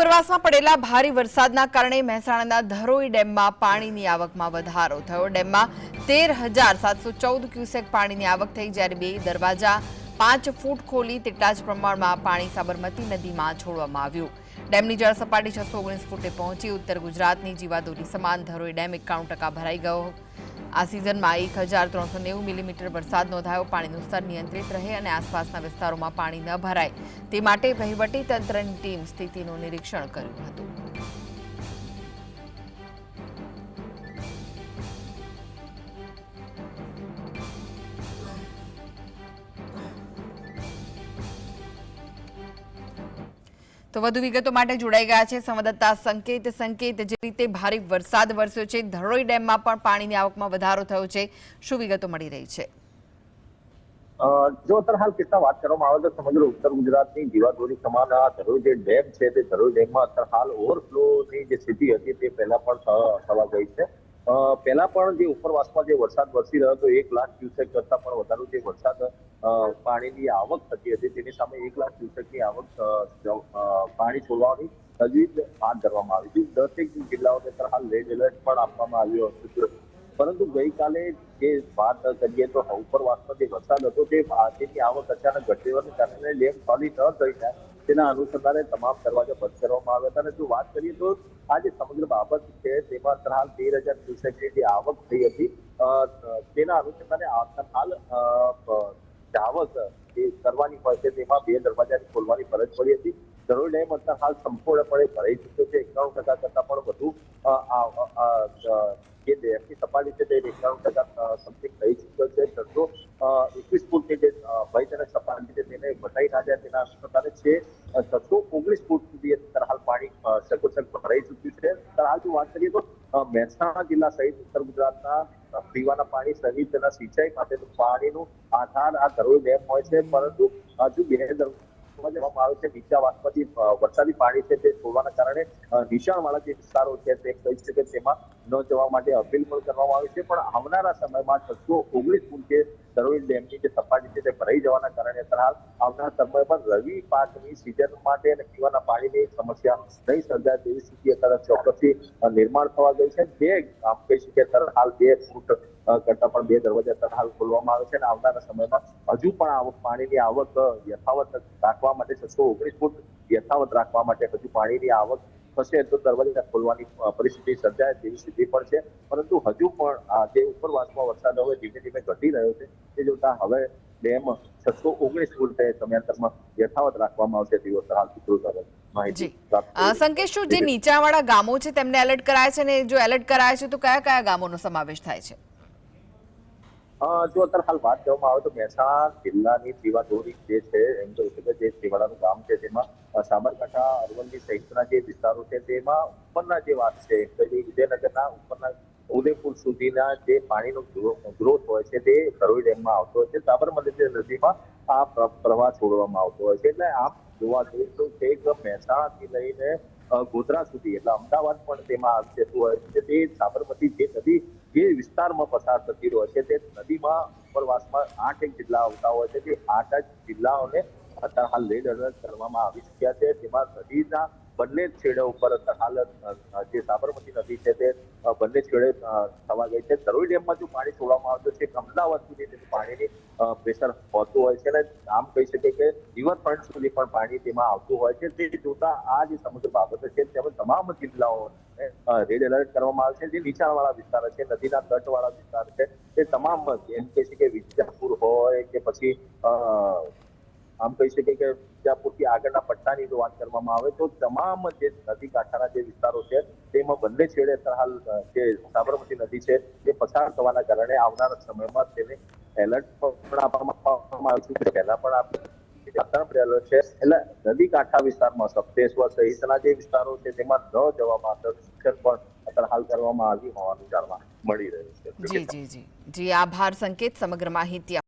ઉપરવાસમાં પડેલા ભારે વરસાદના કારણે મહેસાણાના ધરોઈ ડેમમાં પાણીની આવકમાં વધારો થયો। ડેમમાં 13,714 ક્યુસેક પાણીની આવક થઈ, જ્યારે બે દરવાજા 5 ફૂટ ખોલી તેટલા જ પ્રમાણમાં પાણી સાબરમતી નદીમાં છોડવામાં આવ્યું। ડેમની જળ સપાટી 619 ફૂટે પહોંચી। ઉત્તર ગુજરાતની જીવાદોરી સમાન ધરોઈ ડેમ 91% ભરાઈ ગયો। આ સિઝનમાં 1,390 મિલીમીટર વરસાદ નોંધાયો। પાણીનું સ્તર નિયંત્રિત રહે અને આસપાસના વિસ્તારોમાં પાણી ન ભરાય તે માટે વહીવટી તંત્રની ટીમ સ્થિતિનું નિરીક્ષણ કર્યું હતું। તો વધુ વિગતો માટે જોડાઈ ગયા છે સંવાદદાતા સંકેત। જે રીતે ભારે વરસાદ વરસ્યો છે, ધરોઈ ડેમમાં પણ પાણીની આવકમાં વધારો થયો છે, શું વિગતો મળી રહી છે? જો હાલ કિસ્સા વાત કરવામાં આવે તો સમગ્ર ઉત્તર ગુજરાતની જીવાદોરી સમાન આ ધરોઈ જે ડેમ છે તે ધરોઈ ડેમમાં હાલ ઓવરફ્લોની જે સ્થિતિ હતી તે પહેલા પણ થવા ગઈ છે। પહેલા પણ જે ઉપરવાસમાં જે વરસાદ વરસી રહ્યો હતો 1 લાખ ક્યુસેક કરતા પણ વધારે જે વરસાદ પાણીની આવક થતી હતી, તેની સામે 1 લાખ ક્યુસેકની આવક પાણી છોડવાની તજવીજ હાથ ધરવામાં આવી હતી। 10 જિલ્લાઓને હાલ રેડ એલર્ટ પણ આપવામાં આવ્યો હતો, પરંતુ ગઈકાલે જે વાત કરીએ તો ઉપરવાસમાં જે વરસાદ હતો તેની આવક અચાનક ઘટી હોવાને કારણે ડેમ ખાલી ન થઈ જાય તેના અનુસંધાને તમામ દરવાજા બંધ કરવામાં આવ્યા હતા। અને જો વાત કરીએ તો આ જે સમગ્ર બાબત છે તેમાં હાલ 13,000 ક્યુસેકની જે આવક થઈ હતી તેના અનુસંધાને હાલ આવક જે કરવાની હોય છે તેમાં 2 દરવાજા ખોલવાની ફરજ પડી હતી। ધરોઈ ડેમ અત્યારે હાલ સંપૂર્ણપણે ભરાઈ ચૂક્યો છે। 91% કરતા પણ વધુ જે ડેમની સપાટી છે તે 91% સમથિંગ થઈ ચૂક્યો છે। 621 ફૂટની જે ભયજનક સપાટી છે તેને ઘટાઈ ના જાય તેના અનુસંધાને છે 619 ફૂટ સુધી હાલ પાણી સકોસક ભરાઈ ચૂક્યું છે। હાલ જો વાત કરીએ તો મહેસાણા જિલ્લા સહિત ઉત્તર ગુજરાતના પીવાના પાણી સહિતના સિંચાઈ માટેનું પાણીનું આધાર આ ધરોઈ ડેમ હોય છે, પરંતુ હજુ 2 જવામાં આવે છે નીચાણવાસમાંથી વરસાદી પાણી છે તે છોડવાના કારણે નીચાણવાળા જે વિસ્તારો છે તે કહી શકે તેમાં ન જવા માટે અપીલ પણ કરવામાં આવી છે। પણ આવનારા સમયમાં 619 ફૂટ જે ધરોઈ ડેમની જે સપાટી છે તે ભરાઈ જવાના કારણે હાલ આવનારા સમયમાં રવિ પાકની સિઝન માટે અને પીવાના પાણીની સમસ્યા નહીં સર્જાય તેવી સ્થિતિ અત્યારે ચોક્કસથી નિર્માણ થવા ગઈ છે। જે આમ કહી શકીએ હાલ 2 ફૂટ કરતા પણ 2 દરવાજા હાલ ખોલવામાં આવે છે અને આવનારા સમયમાં હજુ પણ પાણીની આવક યથાવત રાખવા માટે 619 ફૂટ યથાવત રાખવા માટે હજુ પાણીની આવક થશે તો દરવાજા ખોલવાની પરિસ્થિતિ સર્જાય તેવી સ્થિતિ પણ છે। પરંતુ હજુ પણ જે ઉપરવાસમાં વરસાદ હવે ધીમે ધીમે ઘટી રહ્યો છે તે જોતા હવે ડેમ 619 ફૂટ સમયાંતરમાં યથાવત રાખવામાં આવશે તેવો હાલ સૂત્રો દ્વારા માહિતી પ્રાપ્ત થઈ છે। સંકેત, શું જે નીચાણવાળા ગામો છે તેમને એલર્ટ કરાયા છે, અને જો એલર્ટ કરાયા છે તો કયા કયા ગામોનો સમાવેશ થાય છે? જો અત્યારે હાલ વાત કરવામાં આવે તો મહેસાણા જિલ્લાની જીવાદોરી જે છે એમ કહી શકાય જે છેવાડાનું ગામ છે તેમાં સાબરકાંઠા અરવલ્લી સહિતના જે વિસ્તારો છે તેમાં ઉપરના જે વાત છે વિજયનગરના ઉપરના ઉદયપુર સુધીના જે પાણીનો ગ્રોથ હોય છે તે ધરોઈ ડેમમાં આવતો હોય છે। સાબરમતી નદીમાં આ પ્રવાહ છોડવામાં આવતો હોય છે। એટલે આમ જોવા જઈએ તો છેક મહેસાણાથી લઈને ગોધરા સુધી એટલે અમદાવાદ પણ તેમાં આવી જતું હોય છે। તે સાબરમતી જે નદી જે વિસ્તારમાં પસાર થતી હોય છે તે નદીમાં ઉપરવાસમાં 8 જિલ્લા આવતા હોય છે। તે 8 જિલ્લાઓને અત્યારે હાલ રેડ એલર્ટ કરવામાં આવી ચૂક્યા છે। તેમાં નદીના બંને છેડે ઉપર હાલ જે સાબરમતી નદી છે તે બંને છેડે થવા ગઈ છે। ધરોઈ ડેમમાં જો પાણી છોડવામાં આવતું છે અમદાવાદ સુધી પાણીની પ્રેશર હોતું હોય છે અને આમ કહી શકીએ કે રિવરફ્રન્ટ સુધી પણ પાણી તેમાં આવતું હોય છે। તે જોતા આ જે સમગ્ર બાબતો છે તેમાં તમામ જિલ્લાઓ રેડ એલર્ટ કરવામાં આવે છે। જે નીચાણવાળા વિસ્તાર છે, નદીના તટવાળા વિસ્તાર છે, તે તમામ એમ કહી શકીએ કે વિજાપુર હોય કે પછી આમ કહી શકીએ કે વિજાપુરથી આગળના પટ્ટાની જો વાત કરવામાં આવે તો તમામ જે નદી કાંઠાના જે વિસ્તારો છે તેમાં બંને છેડે હાલ જે સાબરમતી નદી છે તે પસાર થવાના કારણે આવનારા સમયમાં તેને એલર્ટ પણ આપવામાં આવ્યું છે। પહેલા પણ છે એટલે નદી કાંઠા વિસ્તારમાં સપ્તેશ્વર સહિતના જે વિસ્તારો છે તેમાં ન જવા માટે સૂચન પણ અત્યારે હાલ કરવામાં આવ્યું હોવાનું જાણવા મળી રહ્યું છે। જી, આભાર સંકેત સમગ્ર માહિતી